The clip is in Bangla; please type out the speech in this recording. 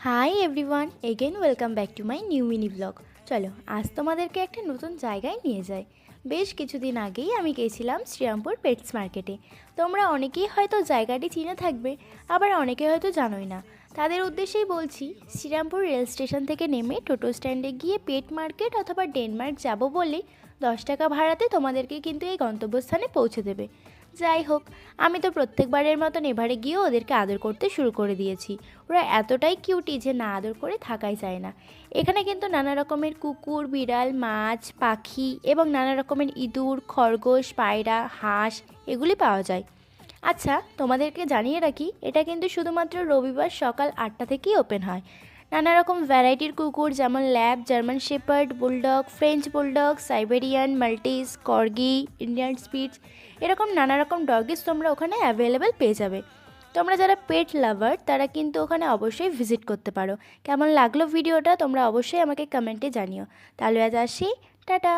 Hi everyone, again welcome back to my new mini blog. চলো আজ তোমাদেরকে একটা নতুন জায়গায় নিয়ে যাই। বেশ কিছুদিন আগেই আমি গেছিলাম শ্রীরামপুর পেটস মার্কেটে। তোমরা অনেকেই হয়তো জায়গাটি চিনে থাকবে, আবার অনেকে হয়তো জানোই না। তাদের উদ্দেশ্যেই বলছি, শ্রীরামপুর রেল স্টেশন থেকে নেমে টোটো স্ট্যান্ডে গিয়ে পেট মার্কেট অথবা ডেনমার্ক যাব বললেই 10 টাকা ভাড়াতে তোমাদেরকে কিন্তু এই গন্তব্যস্থানে পৌঁছে দেবে। যাই হোক, আমি তো প্রত্যেকবারের মতন এবারে গিয়েও ওদেরকে আদর করতে শুরু করে দিয়েছি। ওরা এতটাই কিউটি যে না আদর করে থাকাই যায় না। এখানে কিন্তু নানা রকমের কুকুর, বিড়াল, মাছ, পাখি এবং নানা রকমের ইঁদুর, খরগোশ, পায়রা, হাঁস এগুলি পাওয়া যায়। আচ্ছা, তোমাদেরকে জানিয়ে রাখি, এটা কিন্তু শুধুমাত্র রবিবার সকাল 8টা থেকেই ওপেন হয়। নানা রকম ভ্যারাইটির কুকুর যেমন lab, German shepherd, bulldog, French bulldog, Siberian, Maltese, corgi, Indian spitz এরকম নানা রকম ডগিস তোমরা ওখানে অ্যাভেলেবেল পেয়ে যাবে। তোমরা যারা পেট লাভার তারা কিন্তু ওখানে অবশ্যই ভিজিট করতে পারো। কেমন লাগলো ভিডিওটা তোমরা অবশ্যই আমাকে কমেন্টে জানিও। তাহলে আজ আসি, টাটা।